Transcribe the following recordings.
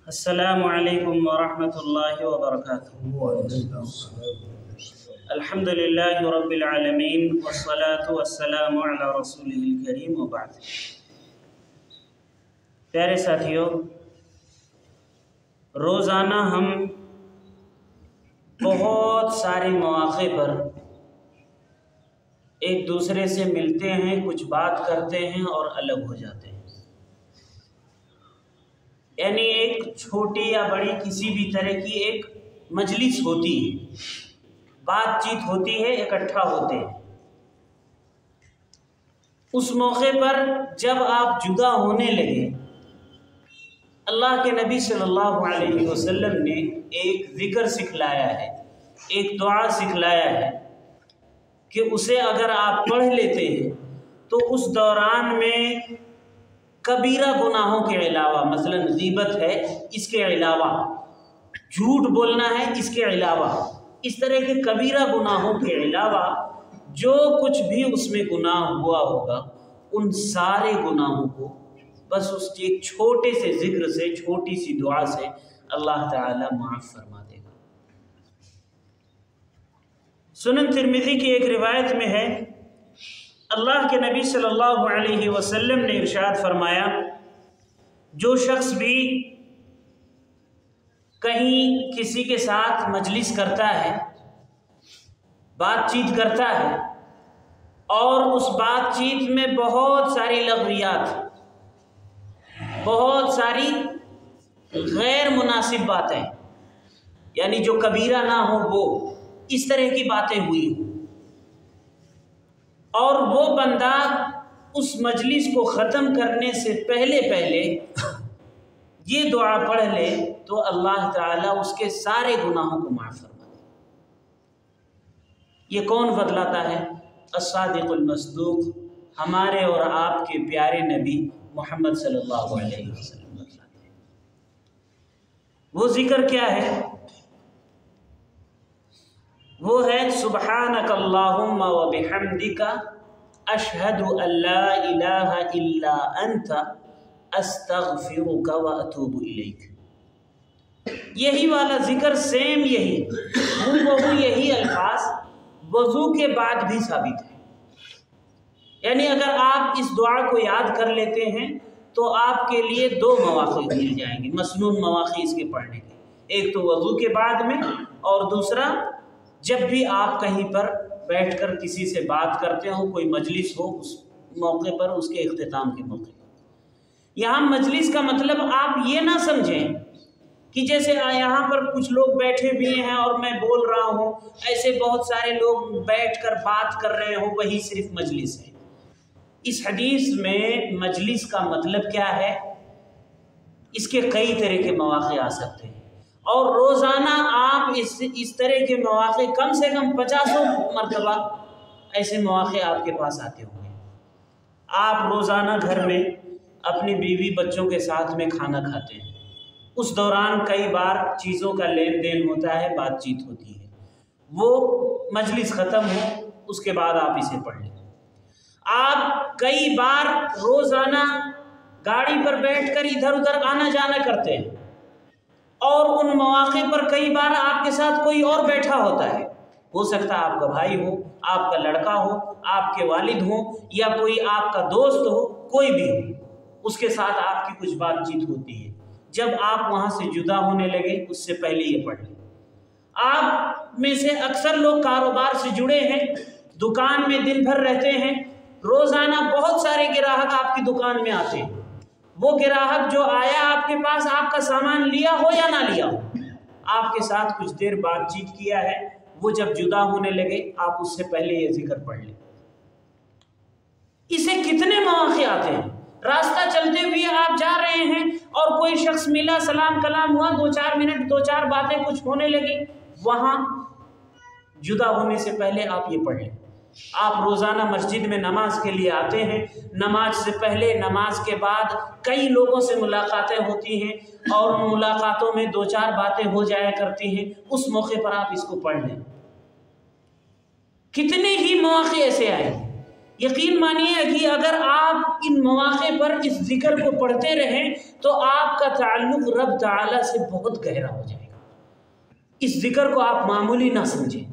السلام علیکم ورحمۃ اللہ وبرکاتہ۔ الحمد للہ رب العالمین والصلاة والسلام علی رسولہ الکریم وبعد۔ پیارے ساتھیوں، روزانہ ہم بہت سارے مواقع پر ایک دوسرے سے ملتے ہیں، کچھ بات کرتے ہیں اور الگ ہو جاتے ہیں۔ یعنی ایک چھوٹی یا بڑی کسی بھی طرح کی ایک مجلس ہوتی ہے، بات چیت ہوتی ہے، اکٹھا ہوتے ہیں۔ اس موقع پر جب آپ جدا ہونے لگے، اللہ کے نبی صلی اللہ علیہ وسلم نے ایک ذکر سکھلایا ہے، ایک دعا سکھلایا ہے کہ اسے اگر آپ پڑھ لیتے ہیں تو اس دوران میں کبیرہ گناہوں کے علاوہ، مثلا غیبت ہے، اس کے علاوہ جھوٹ بولنا ہے، اس کے علاوہ اس طرح کے کبیرہ گناہوں کے علاوہ جو کچھ بھی اس میں گناہ ہوا ہوگا، ان سارے گناہوں کو بس اس ایک چھوٹے سے ذکر سے، چھوٹی سی دعا سے اللہ تعالی معاف فرما دے گا۔ سنن ترمذی کی ایک روایت میں ہے، اللہ کے نبی صلی اللہ علیہ وسلم نے ارشاد فرمایا، جو شخص بھی کہیں کسی کے ساتھ مجلس کرتا ہے، بات چیت کرتا ہے، اور اس بات چیت میں بہت ساری لغویات، بہت ساری غیر مناسب باتیں، یعنی جو کبیرہ نہ ہو وہ اس طرح کی باتیں ہوئی ہوں، اور وہ بندہ اس مجلس کو ختم کرنے سے پہلے یہ دعا پڑھ لے تو اللہ تعالیٰ اس کے سارے گناہوں کو معاف فرما دے۔ یہ کون بتلاتا ہے؟ الصادق المصدوق، ہمارے اور آپ کے پیارے نبی محمد صلی اللہ علیہ وسلم بتلاتے ہیں۔ وہ ذکر کیا ہے؟ وہ ہے سبحانک اللہم و بحمدک اشہد ان لا الہ الا انت استغفرک و اتوب الیک۔ یہی والا ذکر، سیم یہی الفاظ وضو کے بعد بھی ثابت ہے۔ یعنی اگر آپ اس دعا کو یاد کر لیتے ہیں تو آپ کے لیے دو مواقع مل جائیں گے، مسنون مواقع اس کے پڑھنے کے، ایک تو وضو کے بعد میں، اور دوسرا جب بھی آپ کہیں پر بیٹھ کر کسی سے بات کرتے ہو، کوئی مجلس ہو، اس موقع پر، اس کے اختتام کے موقع پر۔ یہاں مجلس کا مطلب آپ یہ نہ سمجھیں کہ جیسے یہاں پر کچھ لوگ بیٹھے بھی ہیں اور میں بول رہا ہوں، ایسے بہت سارے لوگ بیٹھ کر بات کر رہے ہوں، وہی صرف مجلس ہے۔ اس حدیث میں مجلس کا مطلب کیا ہے؟ اس کے کئی طرح کے مواقع آ سکتے ہیں، اور روزانہ آپ اس طرح کے مواقع کم سے کم 50 مرتبہ ایسے مواقع آپ کے پاس آتے ہوں گے۔ آپ روزانہ گھر میں اپنی بیوی بچوں کے ساتھ میں کھانا کھاتے ہیں، اس دوران کئی بار چیزوں کا لین دین ہوتا ہے، بات چیت ہوتی ہے، وہ مجلس ختم ہو اس کے بعد آپ اسے پڑھ لیں۔ آپ کئی بار روزانہ گاڑی پر بیٹھ کر ادھر ادھر آنا جانا کرتے ہیں، اور ان مواقع پر کئی بار آپ کے ساتھ کوئی اور بیٹھا ہوتا ہے، ہو سکتا ہے آپ کا بھائی ہو، آپ کا لڑکا ہو، آپ کے والد ہوں، یا کوئی آپ کا دوست ہو، کوئی بھی ہو، اس کے ساتھ آپ کی کچھ بات چیت ہوتی ہے۔ جب آپ وہاں سے جدا ہونے لگے اس سے پہلے یہ پڑھ لیں۔ آپ میں سے اکثر لوگ کاروبار سے جڑے ہیں، دکان میں دن بھر رہتے ہیں، روزانہ بہت سارے گراہک آپ کی دکان میں آتے ہیں۔ وہ گراہک جو آیا آپ کے پاس، آپ کا سامان لیا ہو یا نہ لیا ہو، آپ کے ساتھ کچھ دیر بات چیت کیا ہے، وہ جب جدا ہونے لگے آپ اس سے پہلے یہ ذکر پڑھ لیں۔ اسے کتنے مواقع آتے ہیں؟ راستہ چلتے ہوئے آپ جا رہے ہیں اور کوئی شخص ملا، سلام کلام ہوا، 2-4 منٹ 2-4 باتیں کچھ ہونے لگی، وہاں جدا ہونے سے پہلے آپ یہ پڑھ لیں۔ آپ روزانہ مسجد میں نماز کے لیے آتے ہیں، نماز سے پہلے، نماز کے بعد کئی لوگوں سے ملاقاتیں ہوتی ہیں، اور ان ملاقاتوں میں 2-4 باتیں ہو جایا کرتی ہیں، اس موقع پر آپ اس کو پڑھ لیں۔ کتنے ہی مواقع ایسے آئے، یقین مانیے کہ اگر آپ ان مواقع پر اس ذکر کو پڑھتے رہیں تو آپ کا تعلق رب تعالیٰ سے بہت گہرا ہو جائے گا۔ اس ذکر کو آپ معمولی نہ سمجھیں،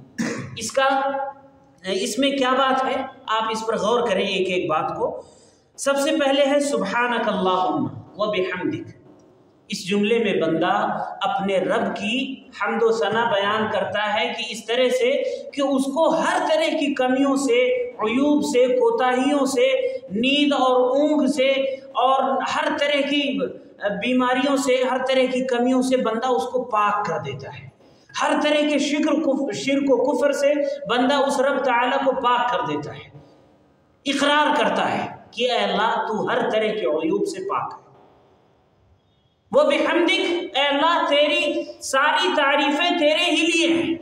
اس میں کیا بات ہے آپ اس پر غور کریں ایک ایک بات کو۔ سب سے پہلے ہے سبحانک اللہم و بحمدک۔ اس جملے میں بندہ اپنے رب کی حمد و ثنا بیان کرتا ہے کہ اس طرح سے کہ اس کو ہر طرح کی کمیوں سے، عیوب سے، کوتاہیوں سے، نیند اور اونگ سے اور ہر طرح کی بیماریوں سے، ہر طرح کی کمیوں سے بندہ اس کو پاک کر دیتا ہے۔ ہر طرح کے شرک و کفر سے بندہ اس رب تعالیٰ کو پاک کر دیتا ہے، اقرار کرتا ہے کہ اے اللہ تو ہر طرح کے عیوب سے پاک ہے۔ وہ بحمدک، اے اللہ تیری ساری تعریفیں تیرے ہی لیے ہیں۔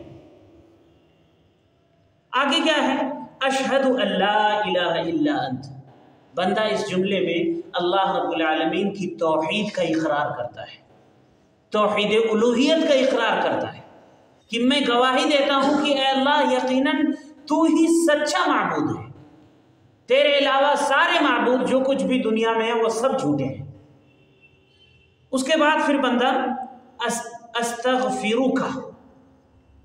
آگے کیا ہے؟ اشہد ان لا الہ الا انت۔ بندہ اس جملے میں اللہ رب العالمین کی توحید کا اقرار کرتا ہے، توحید الوہیت کا اقرار کرتا ہے کہ میں گواہی دیتا ہوں کہ اے اللہ یقیناً تو ہی سچا معبود ہے، تیرے علاوہ سارے معبود جو کچھ بھی دنیا میں ہیں وہ سب جھوٹے ہیں۔ اس کے بعد پھر بندہ استغفرک،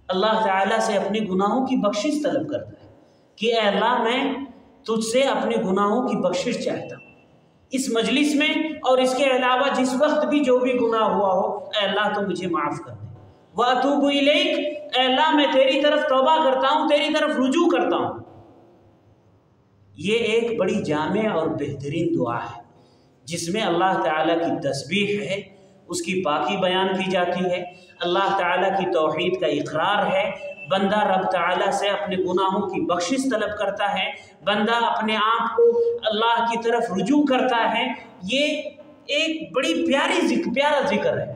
اللہ تعالیٰ سے اپنے گناہوں کی بخشش طلب کرتا ہے کہ اے اللہ میں تجھ سے اپنے گناہوں کی بخشش چاہتا ہوں اس مجلس میں، اور اس کے علاوہ جس وقت بھی جو بھی گناہ ہوا ہو اے اللہ تو مجھے معاف کر دے۔ وَأَتُوبُ إِلَيْكَ، اے اللہ میں تیری طرف توبہ کرتا ہوں، تیری طرف رجوع کرتا ہوں۔ یہ ایک بڑی جامع اور بہترین دعا ہے جس میں اللہ تعالیٰ کی تسبیح ہے، اس کی پاکی بیان کی جاتی ہے، اللہ تعالیٰ کی توحید کا اقرار ہے، بندہ رب تعالیٰ سے اپنے گناہوں کی بخشش طلب کرتا ہے، بندہ اپنے آپ کو اللہ کی طرف رجوع کرتا ہے۔ یہ ایک بڑی پیارا ذکر ہے۔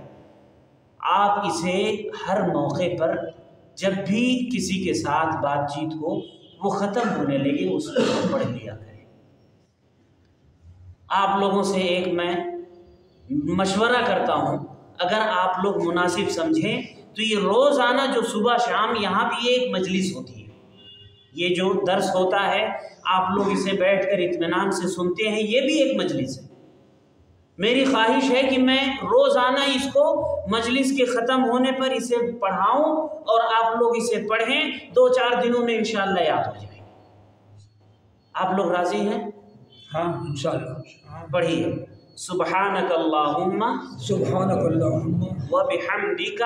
آپ اسے ہر موقع پر جب بھی کسی کے ساتھ بات چیت ہو، وہ ختم ہونے لگے اس کو پڑھ لیا کریں۔ آپ لوگوں سے ایک میں مشورہ کرتا ہوں، اگر آپ لوگ مناسب سمجھیں تو یہ روزانہ جو صبح شام یہاں بھی ایک مجلس ہوتی ہے، یہ جو درس ہوتا ہے آپ لوگ اسے بیٹھ کر اطمینان سے سنتے ہیں، یہ بھی ایک مجلس ہے۔ میری خواہش ہے کہ میں روزانہ اس کو مجلس کے ختم ہونے پر اسے پڑھاؤں اور آپ لوگ اسے پڑھیں، 2-4 دنوں میں انشاءاللہ یاد ہو جائے۔ آپ لوگ راضی ہیں؟ ہاں انشاءاللہ۔ پڑھیے، سبحانک اللہم وبحمدک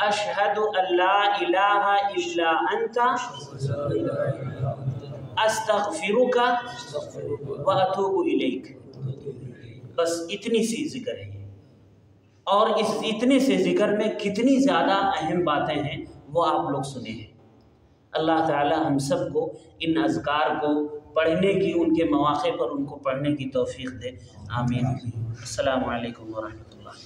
اشہد ان لا الہ الا انت استغفرک واتوب الیک۔ بس اتنی سی ذکر ہے یہ، اور اس اتنے سے ذکر میں کتنی زیادہ اہم باتیں ہیں وہ آپ لوگ سنے ہیں۔ اللہ تعالی ہم سب کو ان اذکار کو پڑھنے کی، ان کے مواقع پر ان کو پڑھنے کی توفیق دے، آمین۔ السلام علیکم ورحمۃ اللہ۔